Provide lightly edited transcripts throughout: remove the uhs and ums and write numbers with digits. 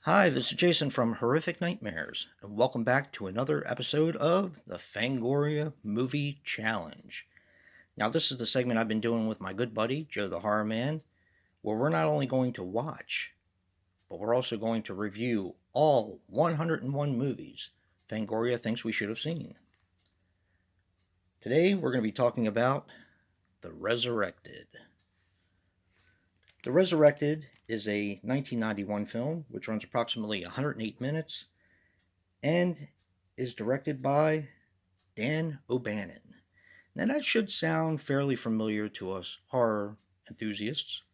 Hi, this is Jason from Horrific Nightmares, and welcome back to another episode of the Fangoria Movie Challenge. Now, this is the segment I've been doing with my good buddy, Joe the Horror Man, where we're not only going to watch, but we're also going to review all 101 movies Fangoria thinks we should have seen. Today, we're going to be talking about The Resurrected. The Resurrected is a 1991 film which runs approximately 108 minutes and is directed by Dan O'Bannon. Now, that should sound fairly familiar to us horror enthusiasts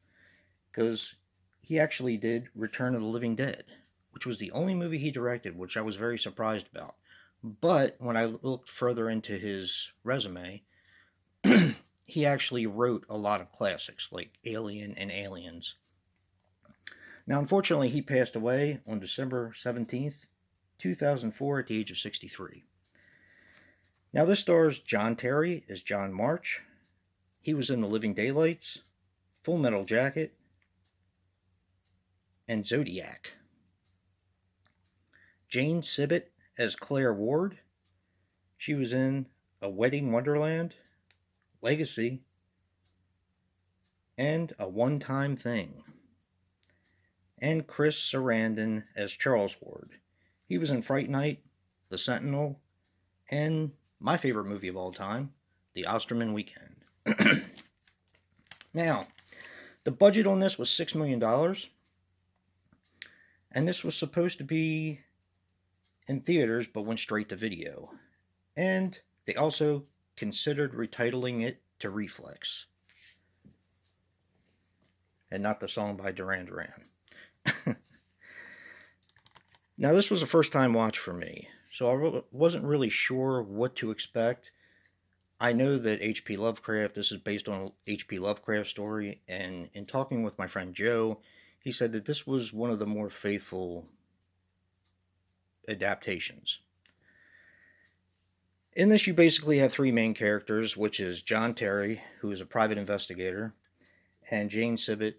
because he actually did Return of the Living Dead, which was the only movie he directed, which I was very surprised about. But when I looked further into his resume, he actually wrote a lot of classics like Alien and Aliens. Now, unfortunately, he passed away on December 17th, 2004, at the age of 63. Now, this stars John Terry as John March. He was in The Living Daylights, Full Metal Jacket, and Zodiac. Jane Sibbett as Claire Ward. She was in A Wedding Wonderland, Legacy, and A One-Time Thing. And Chris Sarandon as Charles Ward. He was in Fright Night, The Sentinel, and my favorite movie of all time, The Osterman Weekend. Now, the budget on this was $6 million, and this was supposed to be in theaters but went straight to video. And they also considered retitling it to Reflex, and not the song by Duran Duran. Now, this was a first time watch for me, so I wasn't really sure what to expect. I know that H.P. Lovecraft, this is based on H.P. Lovecraft's story, and in talking with my friend Joe, he said that this was one of the more faithful adaptations. In this, you basically have three main characters, which is John Terry, who is a private investigator, and Jane Sibbett,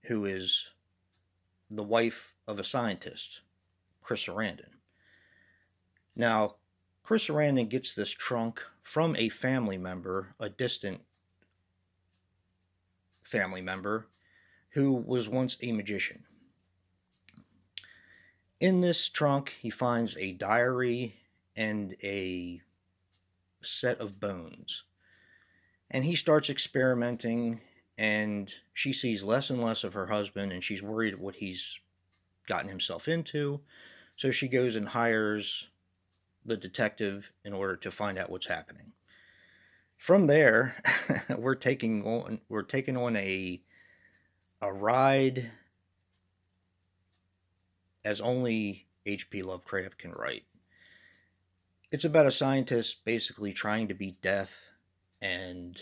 who is the wife of a scientist, Chris Sarandon. Now, Chris Sarandon gets this trunk from a family member, a distant family member, who was once a magician. In this trunk, he finds a diary and a set of bones. And he starts experimenting, and she sees less and less of her husband, and she's worried what he's gotten himself into. So she goes and hires the detective in order to find out what's happening. From there, we're taking on a ride as only H.P. Lovecraft can write. It's about a scientist basically trying to beat death, and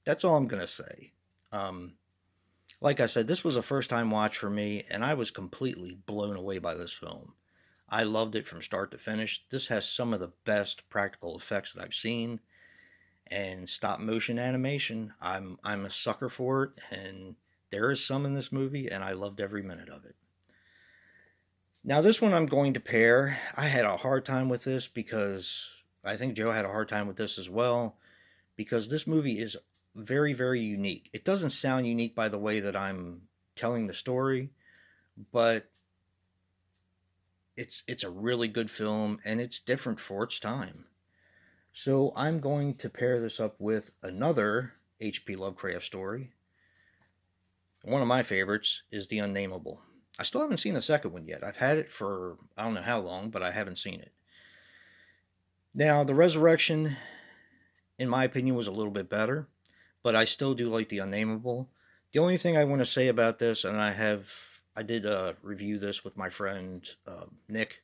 that's all I'm going to say. Like I said, this was a first time watch for me, and I was completely blown away by this film. I loved it from start to finish. This has some of the best practical effects that I've seen, and stop motion animation. I'm a sucker for it, and there is some in this movie, and I loved every minute of it. Now, this one I'm going to pair. I had a hard time with this because I think Joe had a hard time with this as well, because this movie is very, very unique. It doesn't sound unique by the way that I'm telling the story, but it's a really good film, and it's different for its time. So I'm going to pair this up with another H.P. Lovecraft story. One of my favorites is The Unnamable. I still haven't seen the second one yet. I've had it for I don't know how long, but I haven't seen it. Now, The Resurrection, in my opinion, was a little bit better, but I still do like The Unnamable. The only thing I want to say about this, and I did review this with my friend Nick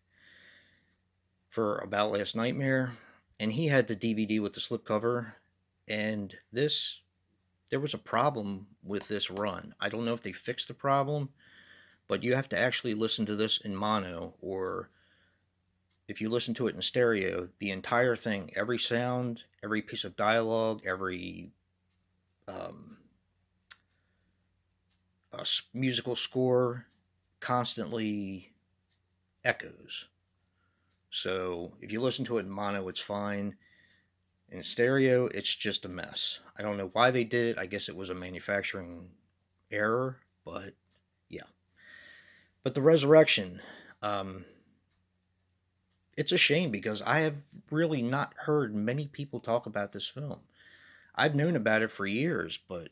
for About Last Nightmare, and he had the DVD with the slipcover, and there was a problem with this run. I don't know if they fixed the problem, but you have to actually listen to this in mono, or if you listen to it in stereo, the entire thing, every sound, every piece of dialogue, every um, musical score constantly echoes. So if you listen to it in mono, it's fine. In stereo, it's just a mess. I don't know why they did it. I guess it was a manufacturing error, but yeah. But the Resurrection, um, it's a shame because I have really not heard many people talk about this film. I've known about it for years, but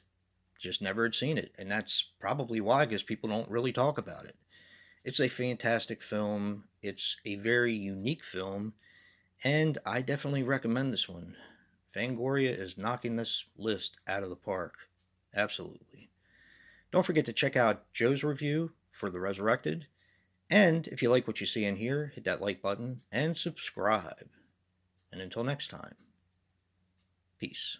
just never had seen it. And that's probably why, because people don't really talk about it. It's a fantastic film. It's a very unique film, and I definitely recommend this one. Fangoria is knocking this list out of the park. Absolutely. Don't forget to check out Joe's review for The Resurrected. And if you like what you see in here, hit that like button and subscribe. And until next time, peace.